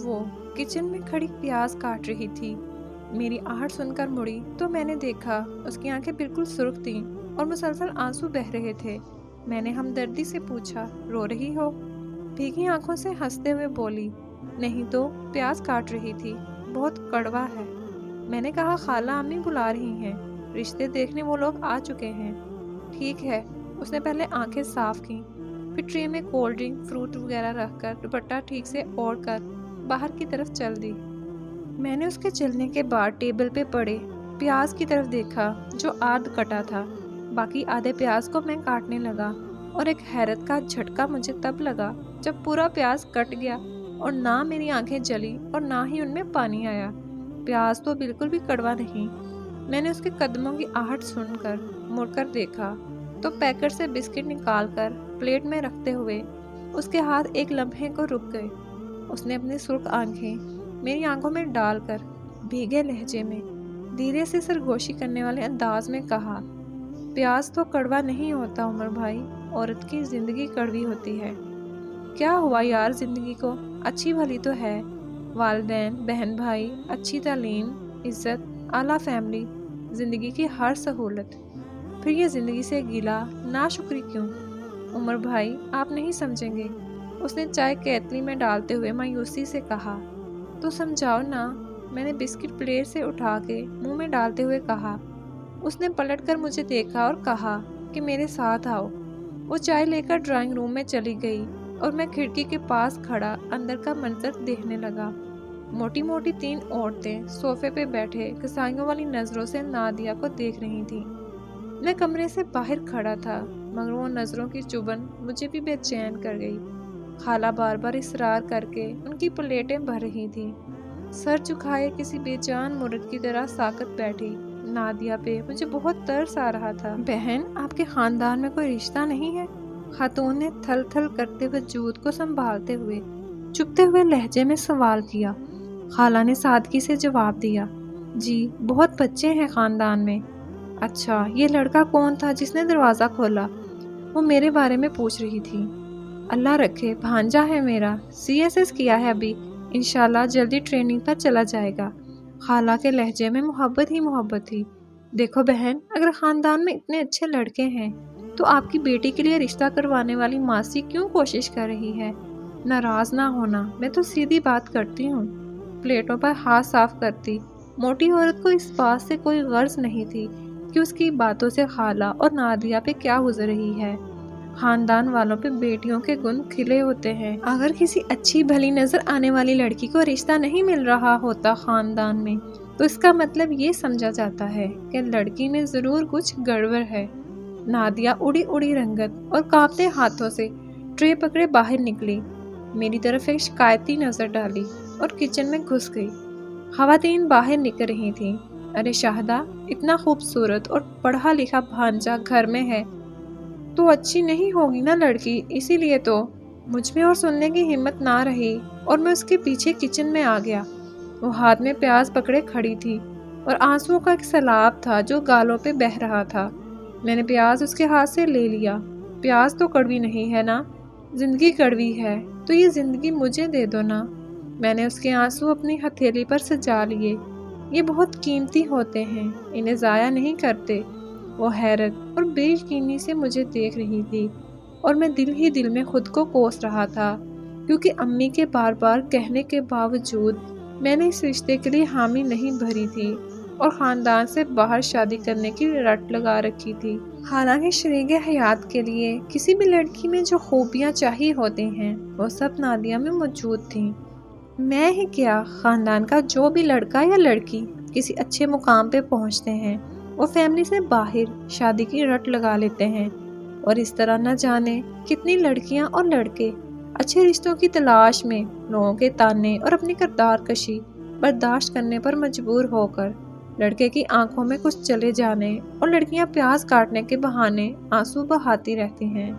وہ किचन में खड़ी प्याज काट रही थी। मेरी आहट सुनकर मुड़ी तो मैंने देखा उसकी आंखें बिल्कुल सुर्ख थीं और मुसलसल आंसू बह रहे थे। मैंने हमदर्दी से पूछा, रो रही हो? भीगी आंखों से हंसते हुए बोली, नहीं तो प्याज काट रही थी, बहुत कड़वा है। मैंने कहा, खाला अम्मी बुला रही हैं, रिश्ते देखने वो लोग आ चुके हैं। ठीक है। उसने पहले आंखें साफ की, फिर ट्रे में कोल्ड ड्रिंक, फ्रूट वगैरह रखकर दुपट्टा ठीक से ओढ़कर बाहर की तरफ चल दी। मैंने उसके चलने के बाद टेबल पे पड़े प्याज की तरफ देखा जो आध कटा था। बाकी आधे प्याज को मैं काटने लगा और एक हैरत का झटका मुझे तब लगा जब पूरा प्याज कट गया और ना मेरी आंखें जली और ना ही उनमें पानी आया। प्याज तो बिल्कुल भी कड़वा नहीं। मैंने उसके कदमों की आहट सुनकर मुड़कर देखा तो पैकेट से बिस्किट निकालकर प्लेट में रखते हुए उसके हाथ एक लम्हे को रुक गए। उसने अपनी सुर्ख आंखें मेरी आंखों में डालकर भीगे लहजे में धीरे से सरगोशी करने वाले अंदाज में कहा, प्याज तो कड़वा नहीं होता उमर भाई, औरत की जिंदगी कड़वी होती है। क्या हुआ यार, जिंदगी को अच्छी भली तो है, वालिदैन, बहन भाई, अच्छी तालीम, इज्जत, आला फैमिली, जिंदगी की हर सहूलत, फिर ये जिंदगी से गिला नाशुक्री क्यों? उमर भाई आप नहीं समझेंगे। उसने चाय केतली में डालते हुए मायूसी से कहा, तो समझाओ ना। मैंने बिस्किट प्लेट से उठा के मुंह में डालते हुए कहा। उसने पलटकर मुझे देखा और कहा कि मेरे साथ आओ। वो चाय लेकर ड्राइंग रूम में चली गई और मैं खिड़की के पास खड़ा अंदर का मंजर देखने लगा। मोटी मोटी 3 औरतें सोफे पे बैठे कसाईयों वाली नजरों से नादिया को देख रही थीं। मैं कमरे से बाहर खड़ा था मगर वो नजरों की चुभन मुझे भी बेचैन कर गई। खाला बार बार इसरार करके उनकी प्लेटें भर रही थी। सर झुकाए किसी बेजान मुर्द की तरह साकत बैठी नादिया पे मुझे बहुत तरस आ रहा था। बहन, आपके खानदान में कोई रिश्ता नहीं है? खातून ने थल थल करते वजूद को संभालते हुए चुपते हुए लहजे में सवाल किया। खाला ने सादगी से जवाब दिया, जी बहुत बच्चे हैं खानदान में। अच्छा, ये लड़का कौन था जिसने दरवाज़ा खोला? वो मेरे बारे में पूछ रही थी। अल्लाह रखे, भांजा है मेरा, CSS किया है अभी, इंशाल्लाह जल्दी ट्रेनिंग पर चला जाएगा। खाला के लहजे में मोहब्बत ही मोहब्बत थी। देखो बहन, अगर ख़ानदान में इतने अच्छे लड़के हैं तो आपकी बेटी के लिए रिश्ता करवाने वाली मासी क्यों कोशिश कर रही है? नाराज़ ना होना, मैं तो सीधी बात करती हूँ। प्लेटों पर हाथ साफ करती मोटी औरत को इस बात से कोई गर्ज नहीं थी कि उसकी बातों से खाला और नादिया पे क्या गुजर रही है। खानदान वालों पे बेटियों के गुण खिले होते हैं। अगर किसी अच्छी भली नजर आने वाली लड़की को रिश्ता नहीं मिल रहा होता खानदान में तो इसका मतलब ये समझा जाता है कि लड़की में जरूर कुछ गड़बड़ है। नादिया उड़ी उड़ी रंगत और कांपते हाथों से ट्रे पकड़े बाहर निकली, मेरी तरफ एक शिकायती नजर डाली और किचन में घुस गई। खवातीन बाहर निकल रही थीं। अरे शाहदा, इतना खूबसूरत और पढ़ा लिखा भांजा घर में है तो अच्छी नहीं होगी ना लड़की, इसीलिए तो। मुझ में और सुनने की हिम्मत ना रही और मैं उसके पीछे किचन में आ गया। वो हाथ में प्याज पकड़े खड़ी थी और आंसुओं का एक सैलाब था जो गालों पे बह रहा था। मैंने प्याज उसके हाथ से ले लिया। प्याज तो कड़वी नहीं है ना? जिंदगी कड़वी है तो ये जिंदगी मुझे दे दो ना। मैंने उसके आंसू अपनी हथेली पर सजा लिए। ये बहुत कीमती होते हैं, इन्हें ज़ाया नहीं करते। वो हैरत और बेयकीनी से मुझे देख रही थी और मैं दिल ही दिल में खुद को कोस रहा था क्योंकि अम्मी के बार बार कहने के बावजूद मैंने इस रिश्ते के लिए हामी नहीं भरी थी और ख़ानदान से बाहर शादी करने की रट लगा रखी थी। हालांकि शरीके हयात के लिए किसी भी लड़की में जो खूबियाँ चाहिए होती हैं वो सब नादिया में मौजूद थीं। मैं ही क्या, ख़ानदान का जो भी लड़का या लड़की किसी अच्छे मुकाम पे पहुँचते हैं वो फैमिली से बाहर शादी की रट लगा लेते हैं और इस तरह न जाने कितनी लड़कियां और लड़के अच्छे रिश्तों की तलाश में लोगों के ताने और अपनी किरदार कशी बर्दाश्त करने पर मजबूर होकर लड़के की आंखों में कुछ चले जाने और लड़कियां प्याज काटने के बहाने आंसू बहाती रहती हैं।